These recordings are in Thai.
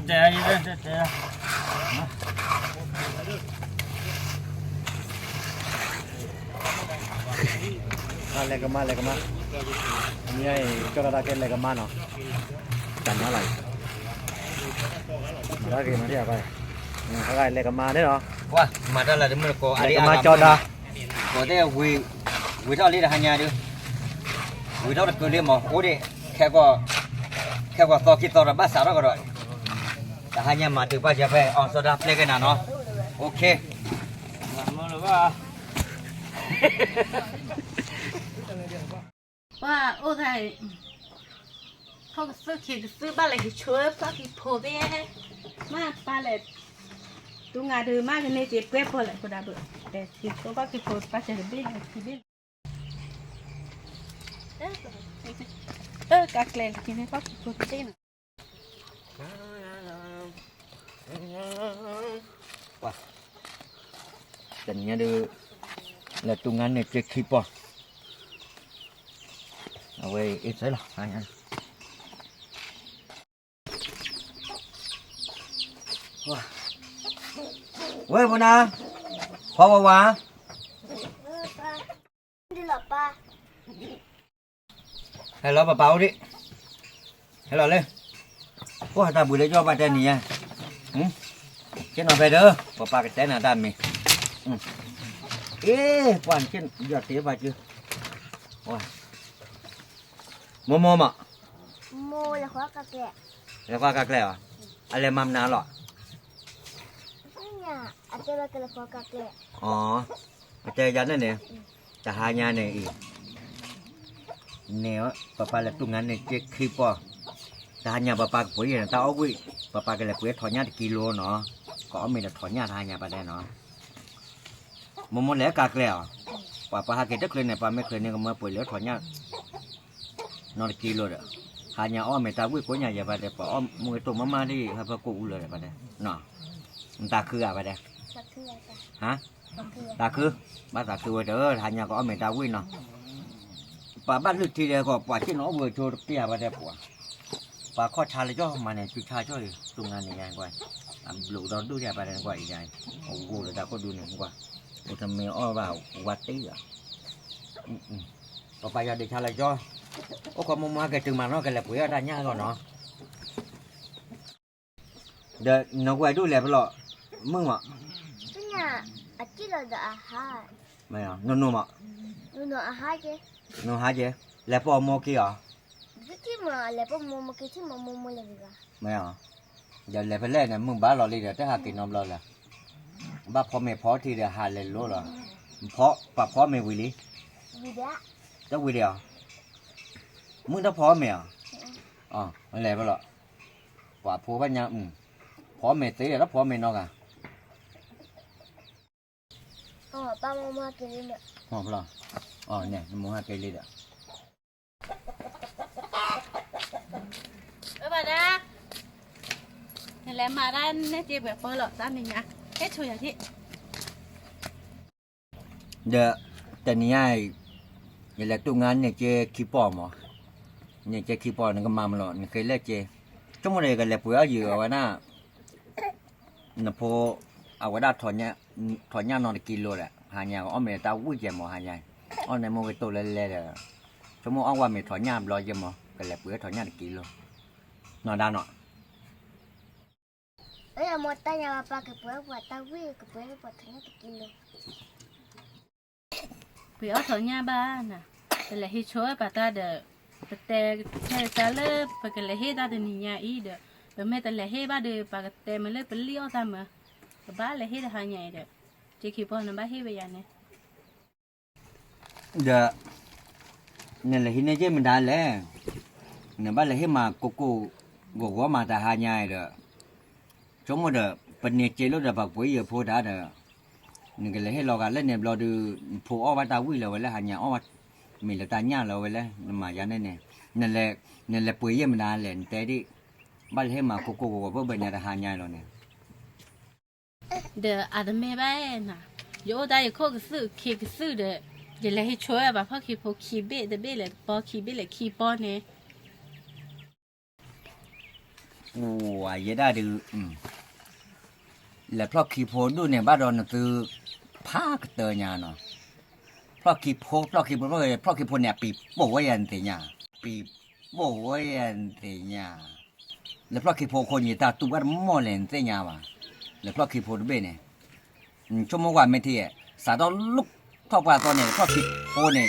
แต่ยี่เด้แต่อะไรกันมานี่ไอ้เจ้ากระดาษเกล็ดอะไรกันมาเนาะจันอะไรมาได้กี่มาที่อะไรอะไรอะไรกันมาเนี่ยเนาะว่ามาได้ละเดี๋ยวมันก็อะไรกันมาจอดอ่ะก็ได้วิเท่านี้ได้หันยาดูวิเท่านั้นก็เรียกหมอโอ้ดิแค่ก็ต่อคิดต่อระบาดสาวก็ได้แต่หันยามาถึงป้าจะไปออนโซดาเพลกันนะเนาะโอเคมาเลยว่าว่าโอ้ไทยเขาซื้อบ้านอะไรช่วยพักที่โพเบ้มาบ้านเลยตัวงานเดิมมากในเจ็บเป๊ะพอเลยคนดับเบิลแต่ที่ตัวพักที่โพปัจจัยเบ้ที่เบ้กักเลยที่นี่พักที่โพเบ้ว่าแต่เนี้ยดูแล้วตรงนั้นเนี่ยจะคิดป่ะเอาไว้อีกใช่หรอไงว้าเว้ยพ่อนาพ่อวะดีหรอป้าให้เราเบาๆดิให้เราเลยว่าตาบุญเลยจ่อมาแต่นี่อ่ะเช่นเอาไปเด้อป้าก็แต่หน้าด้านมีกวนเช่นยอดเสียไปจื้อว้าโมอ่ะโมแล้วก็กระแกะแล้วก็กากแล้วอะไรมัมนาหรอเนี่ยอาจจะเป็นแล้วก็กระแกะอ๋อเจยันนั่นเนี่ยจะหายาเนี่ยอีกเนี่ยป้าเลยตรงนั้นเนี่ยเจ๊คลิปป่ะจะหายาป้าปุ๋ยเนี่ยตาเอาไว้ป้าก็เลยปุ๋ยถอนยากิโลเนาะก็มีแต่ถอนยาหายาไปได้เนาะโมแล้วกากแล้วป้าหาเกตเคยเนี่ยป้าไม่เคยเนี่ยก็มาปุ๋ยแล้วถอนยานอนกิโลเด้อหายาอ้อไม่ตาวิ่งปุ๋ยยาอย่าไปแต่ป้าอ้อมือตัวมาดิครับป้ากูเลยไปได้เนาะตาคืออะไรได้ตะคือฮะตาคือบ้านตาคือเด้อหายาก็อ้อไม่ตาวิ่งเนาะป้าบ้านลึกทีเดียวก็ป้าที่น้องเวอร์โชว์เปียไปได้ป้าป้าข้อชาเลยจ้อมาเนี่ยจุดชาช่วยตรงงานยังไงกว่าลูกเราดูแลไปได้กว่าอีกไงโอ้โหเลยตาก็ดูหนึ่งกว่าอุทำเมอ้อว่าวัดตี้อ่ะต่อไปจะเด็กชาเลยจ้อโอ้ความมุ่งมั่นกันจึงมาเนาะกันแหละปุ๋ยได้ยากก่อนเนาะเดี๋ยวน้องไว้ดูแลไปหรอมึงอ่ะเนี่ยอาจจะเราจะอาหารไม่อ่ะนุ่มอ่ะนุ่มอาหารเจ้นุ่มหาเจ้แล้วพอโมกี้อ่ะที่มาแล้วพอโมมาคิดที่มาโมเลยดีกว่าไม่อ่ะเดี๋ยวแล้วไปเล่นเนี่ยมึงบ้าหล่อเลยเดี๋ยวจะหากินนมเราแหละบ้าพอไม่พอทีเดียวหาเลยรู้หรอเพราะป้าพอไม่วิลิวิเดียจะวิเดียวมึงถ้าพอไม่อ่ะอ๋ออะไรไปหรอว่าพอปัญญาพอไม่ตีแล้วพอไม่นอกอ่ะอ๋อป้าโมมากินเนี่ยอ๋อเปล่าอ๋อเนี่ยมึงหากินเลยอ่ะบ้านนะนี่แหละมาได้เนี่ยเจ็บแบบเปิดหลอดตามอย่างเงี้ยเฮ็ดช่วยอย่างที่เดี๋ยวแต่นี่ไอ้อย่าเล่นตัวงานเนี่ยเจ๊ขี้ปอมอ่ะเนี่ยเจ๊ขี้ปอมนี่ก็มาหรอกนี่เคยเล่นเจ๊ชั่วโมงเดียวกันเลยปุ๋ยเอาอยู่เอาไว้น่ะน่ะพอเอาไว้ได้ถอนเนี่ยนอนกิโลแหละหายาก็อ้อมเมตาวุ้ยเจมอหายาอ้อในโมไปตัวเล่ๆเด้อชั่วโมงอ้อว่าไม่ถอนเนี่ยรอเจมอกันเลยปุ๋ยถอนเนี่ยกิโลนอนได้เนาะโมตายาป้าก็ปวดปวดตาวิ่งก็ปวดปวดทั้งนั้นกินเลยเผื่อถอนยาบ้านน่ะแต่ละที่ช่วยป้าตาเด้อแต่แค่จะเลิกป้าก็เลยให้ตาเดินยาอีเด้อแต่แม่แต่ละให้บ้าเด้อป้าก็แต่มันเลยเป็นเลี้ยวตามมาบ้านเลยให้ทางใหญ่เด้อเจ๊ขี้ปอนน้ำบ้านให้ไปยังเนี่ยเดี๋ยวเนี่ยเลยที่เนี่ยเจ๊มันได้แล้วเนี่ยบ้านเลยให้มาโกโก้กว่ามาแต่หายาเด้อชั่วโมงเด้อเป็นเนี่ยเจลูเด้อปักปุ๋ยเยอะพอได้เด้อนี่ก็เลยให้เรากันเล่นเนี่ยเราดูผูอ้อวัดตาวิ่งเราไว้แล้วหายาอ้อวัดมีละตาญ่าเราไว้แล้วมาอย่างนั้นเนี่ยนั่นแหละปุ๋ยเยี่ยมนานเลยแต่ดิบ้านให้มาโกโก้เพื่อเป็นเนี่ยหายาเราเนี่ยเด้ออาจจะไม่ได้น่ะโยได้ข้อก็ซื้อเคก็ซื้อเด้ออย่าเลยให้ช่วยแบบพ่อขี้พกขี้เบ้เด้อเบ้เลยปอขี้เบ้เลยขี้ปอเนี่ย โอ้ยยได้ดูแล้วเพราะขี้โพดูเนี่ยบ้านเราเนี่ยคือภาคเตอร์ญาเนาะเพราะขี้โพเนี่ยปีโป้ยันติญาปีโป้ยันติญาแล้วเพราะขี้โพคนนี่ตาตุบัดมอเลนติญาว่ะแล้วเพราะขี้โพดูเบเนี่ยชั่วโมงกว่าไม่ทีสาดลุกเข้าไปตอนเนี่ยเพราะขี้โพเนี่ย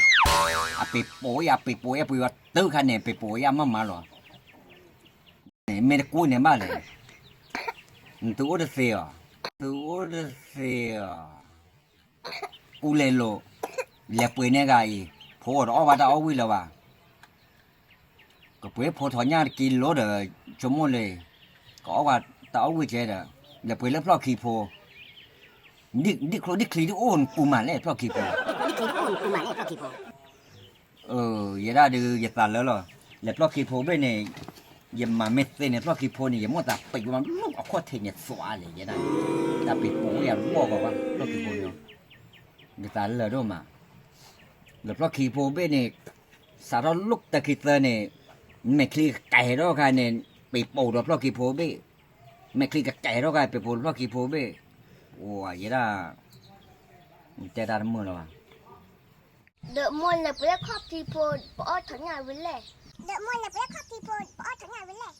ปีโป้ยปีว่าตื้อคันเนี่ยปีโป้ยมาหรอเนี่ยไม่ได้กูเนี่ยบ้าเลยตัวเสียกูเลยโลเลี้ยปืนเนี่ยไงพอเราว่าจะเอาวิ่งแล้วว่ะก็เพื่อพอถอนยากินโลเดอชั่วโมงเลยก็ว่าจะเอาวิ่งเจเดอเลี้ยปืนแล้วเพราะขี้โพดิคลีโอนกูมาเลยเพราะขี้โพอย่าได้ดูอย่าตัดแล้วหรอแล้วเพราะขี้โพไปเนี่ยอย่ามาเม็ดเนี่ยเพราะขี้โพนี่อย่ามัวแต่ไปมันลูกเอาข้อเทียนเนี่ยสวาเลยอย่าได้แต่ปีโป้อย่ารู้ว่าเพราะขี้โพเนี่ยอย่าตัดเลยด้วยมาแล้วเพราะขี้โพไปเนี่ยสารลุกแต่ขี้เตอเนี่ยไม่คลีไก่แล้วกันเนี่ยปีโป้เพราะขี้โพไปไม่คลีกับไก่แล้วกันปีโป้เพราะขี้โพไปโอ้ยอย่าได้แต่ได้เมื่อแล้ว đợi môn là bữa khóc thì phô bỏ thằng nhà với lệ đợi môn là bữa khóc thì phô bỏ thằng nhà với lệ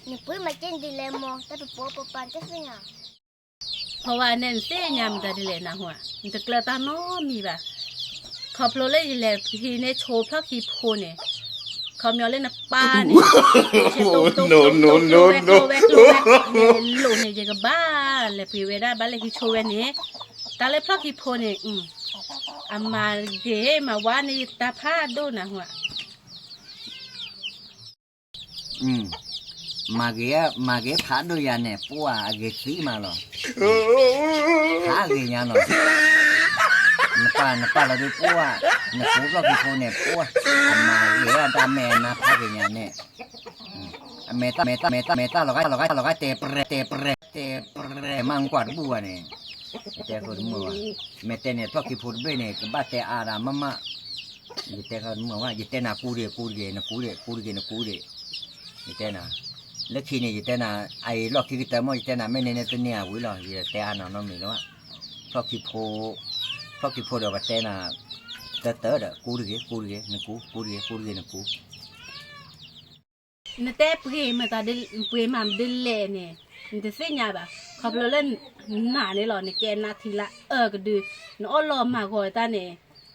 nhưng bữa mà trên đi làm mò ta bị bỏ bàn chết với nhà เพราะว่าเน้นเสียยามแต่ดิเลนะหัวมันจะเกลือตาโน้มีแบบขอบโลเลยดิเลทีเนี่ยโชว์เพราะขี้โพเนี่ยเขามีเอาเล่นป้าเนี่ยโนหลูเนี่ยจะกับบ้าเลยปีเวด้าบ้าเลยที่โชว์เนี่ยแต่เลยเพราะขี้โพเนี่ยอามาเกมาว่านี่ตาผ้าดูนะหัวมาเกพาดูยาเนี่ยปัวเกสีมาหรอพาเกยาหรอนป้าเราดูปัวเนี่ยปูเราคือปูเนี่ยปัวมาเกตาแม่นะพาเกยาเนี่ยเมตาเราก็เตปเรมังกวาดบัวเนี่ยเตะคนมัวเมตเนี่ยพวกขี้พูดเบ้เนี่ยก็บ้าเตะอาดามมายิ่งเตะคนมัวว่ายิ่งเตะนากูเดียยิ่งเตะนาแล้วทีนี้ยิ่งเตะนาไอ้ลอกขี้เตะมั่วยิ่งเตะนาไม่เน้นตัวเนี่ยวิ่งหรอกยิ่งเตะอาหนอนมีแล้วพวกขี้พูดเดี๋ยวก็เตะนาเตะเด้อกูเดียนึกกูเแต่เปรี้ยมาตาเดลเปรี้ยมาเดลเล่เนี่ยมันจะเสียเนี่ยแบบเขาเล่นหนาเนี่ยหรอเนี่ยแกนาทีละก็ดูน้องล้อมาก่อนตาเนี่ย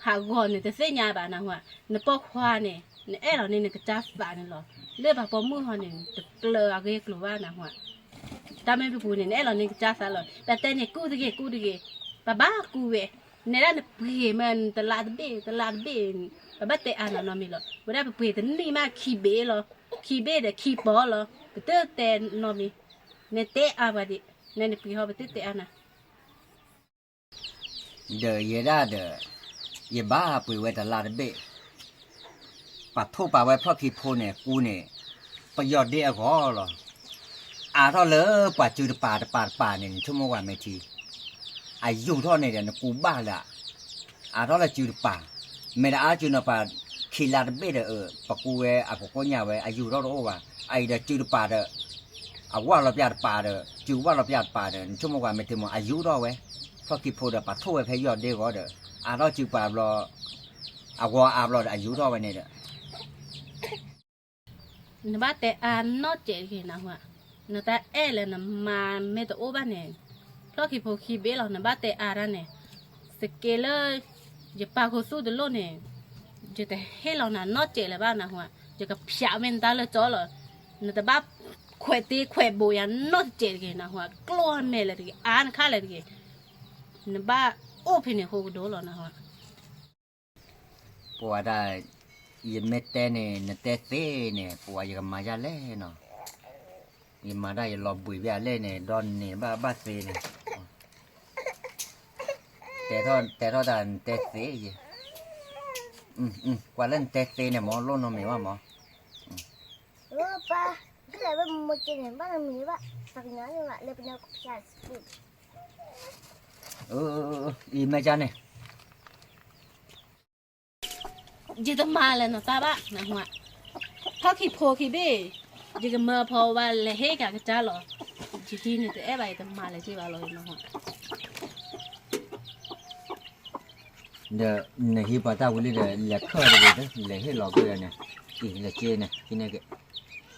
หาก่อนเนี่ยจะเสียเนี่ยแบบนะหัวเนี่ยปอกควาเนี่ยเนี่ยเราเนี่ยก็จับบ้านเนี่ยหรอเลือกแบบปอมือเขาเนี่ยจะเกลืออะไรกลัวว่านะหัวตาไม่ไปพูดเนี่ยเราเนี่ยก็จับซะหรอแต่เนี่ยกูดีบ้ากูเว้ยเนี่ยเราเนี่ยเปรี้ยมันตลาดเบ้บ้าเตะอ่านเราไม่หรอกวันนั้นไปเปรี้ยแต่นี่มาขี้เบ้หรอขี้เบ้เด็กขี้บอลหรอไปเตะนอมีเนี่ยเตะอาบดิเนี่ยปีเขาไปเตะอานะเดี๋ยวได้เดี๋ยวบ้าไปไว้ตลาดเบ้ปัดทุบไปไว้เพราะขี้โพเนี่ยกูเนี่ยประโยชน์เดียวก็หรอเท่าเลยปัดจืดป่าเนี่ยชั่วโมงวันไม่ทีอายุเท่าเนี่ยเดี๋ยวกูบ้าละเท่าเลยจืดป่าไม่ได้จืดป่าขี้ลาดเบ้เด้อปักกูเว้กูก็เนี่ยเว้อายุเท่าโอ้ว่ะไอ้เดี๋ยวจืดป่าเด้อว่าเราพิจารณาเด้อจู่ว่าเราพิจารณาเด้อชั่วโมงกว่าไม่ถึงมันอายุเราเว้เพราะกี่พูดเด้อปัดทั่วไปยอดเดียวก็เด้อเราจู่ป่าเราว่าเราอายุเราไว้เนี่ยเด้อเนี่ยบ้าแต่นอเจ๋อนะหัวเนี่ยแต่เลยนะมาไม่ตัวบ้านเนี่ยเพราะกี่พูดกี่เบ้เราเนี่ยบ้าแต่แล้วเนี่ยสเกลเลยจะปากเขาสู้เดือดเนี่ยจะแต่ให้เราเนี่ยนอเจ๋อเลยบ้านนะหัวจะกับพิจารณาเลยจ้อเลยเนี่ยแต่บ้าแขวตีแขวโบยันนอเจอกันนะหัวกลัวแม่เลยดิข้าเลยดิเนี่ยบ้าโอ้พี่เนี่ยโหดูหรอนะหัวปัวได้ยินเม็ดเนี่ยเตะเต้เนี่ยปัวยังมาจะเล่เนาะยินมาได้ลอบุยเบียเล่เนี่ยดอนเนี่ยบ้าเต้เนี่ยแต่ทอดันเตะเต้ยี่กว่าเล่นเตะเต้เนี่ยหมอล้นน้องมีว่าหมอป้าที่ไหนว่ามากินเห็นบ้านมีว่าสักน้อยนึงอะเลยเป็นแนวชาสูตรอีแม่จันเนี่ยจะต้องมาเลยนะตาบ้านะหัวถ้าขี้โพขี้เบ้ ဒီကမဖော်ပါလေဟဲကကြလောဒီဒီနေတဲ့အဲ့ပါတမလည်းကြည့်ပါလို့နော်ဟုတ် the ne hi pata wili de le kha de de le he lo ke ne ki le che ne ki ne ke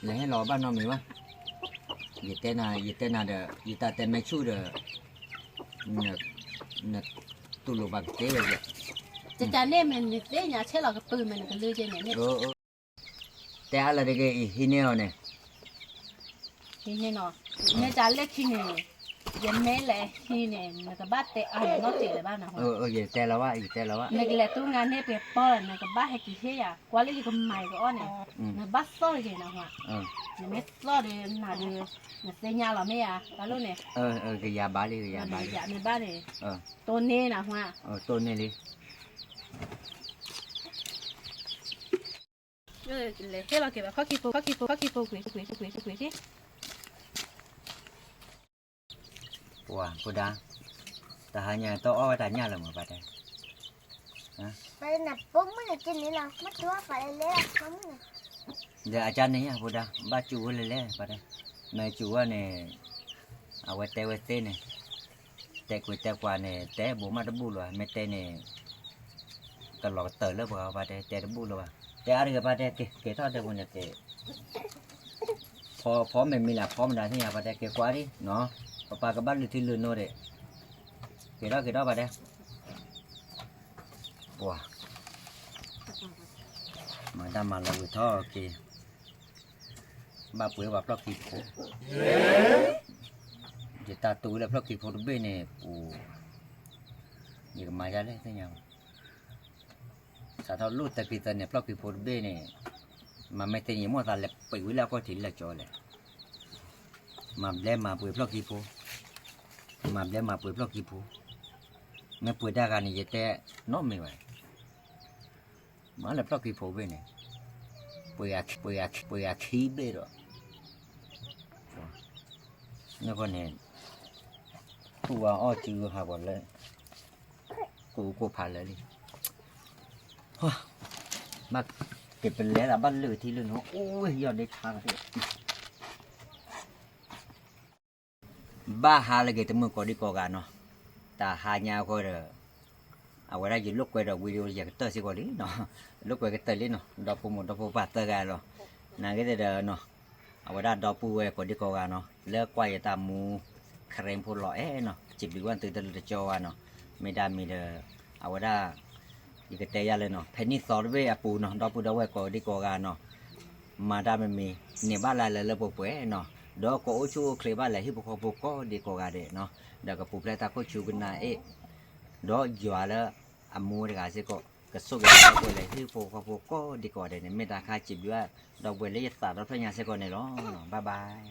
le he lo ba no me ba yete na de yita te me chu de ne tu lo ba ke de จะเนี่ยมันเนี่ยညာချက်လောက်ปืนมันก็เลยเนี่ย o te ala de ke hi ne o ne ဒီနေနော်เนี่ยจะเล็กขี้เนี่ยยแม่เลยขี้เนี่ยมันก็บ้าแต่อ่ะเนาะเจ๋เลยบ้านนะ ye te la wa ye te la wa มันก็เลยตู้งานเนี่ยไปป้อนมันก็บ้าให้กี่เที่ยกว่าเลยก็ใหม่ก็อ้อเนี่ยมันบ้าซ้อเลยนะฮะมันไม่ซ้อเลยน่ะเด้อมันเสียญาเราไม่อ่ะตาลูกเนี่ย ke ya ba le ya ba le อยากมีบ้านเนี่ยตัวนี้นะฮะ to ne le เลยเฮ้ยเราเก็บข้อขี้โพกุยที่ wa ko da ta hanya to o ta nya la ma ba de ไปหนับปุ๊บมันจะกินนี่เราไม่ตัวไปเลยปุ๊บมัน de a cha ne ya ko da ba chu le ba de me chu wa ne a we te ne te ku te kwa ne te bo ma de bu lo me te ne ka lo te le ba de te de bu lo ba te a de ba de ke to de bu ne keพอไม่มีละพอมันได้ที่ยาปะเดเกกว่าดิเนาะปะกะบัดที่ลืนโนเดเกดอปะเดปัวมาดามาลาวิทอเกบาปุยว่าพลอกกีโพเจตาตูแล้วพลอกกีโพเบเนปูนี่ก็มาจาเลยที่ยาสาทอลูตะกีตะเนี่ยพลอกกีโพเบเนมาไม่เตยมั่วตาเล็บไปวิแล้วก็ถิ่นละจอเลยมาเล่มาปุยพลอกกีโพมาเล่มาปุยพลอกกีโพไม่ปุยได้กันนี่แต่น้องไม่ไหวมาเล็บพลอกกีโพเบเนี่ยปุยอาคีเบรอนี่ก็เนี่ยตัวอ้อจือหาบ่เลยกูผ่านเลยดิมาเก็บเป็นแล้วบ้านเลือที่เรื่องโอ้ยยอดได้ทางเลยบ้าหาอะไรเกิดมือก่อนดีกว่ากันเนาะแต่หาญาก็เด้อเอาไว้ได้ยินลูกไว้เราวิดีโออยากเตอร์สิก่อนดิเนาะลูกไว้ก็เตอร์ลิเนาะดอกปูหมดดอกปูปัดเตอร์กันเนาะนั่นก็จะเด้อเนาะเอาไว้ได้ดอกปูไว้ก่อนดีกว่ากันเนาะเลือกไว้ตามมูเครมพูดหล่อเนาะจิบดีกว่าตื่นตะลึงจอเนาะไม่ได้มีเด้อเอาไว้ได้อีกแต่ยาเลยเนาะเพนนี่สอดเวอปูเนาะดอกปูดอกไว้ก่อนดีกว่ากันเนาะมาได้ไม่มีเนี่ยบ้านอะไรเลยปุ๊บเนาะดอกก็โอชูเคลบ้านอะไรที่พวกก็ดีกว่าเด้เนาะเดี๋ยวก็ปุ๊บแล้วตาก็ชูกันนะดอกหยวแล้วอามูเด็กอาเซก็สุกก็เลยที่พวกก็ดีกว่าเด้เนี่ยไม่ได้ค่าจิบด้วยดอกเวลเลยตัดดอกพญาเซก็เนี่ยเนาะบ๊ายบาย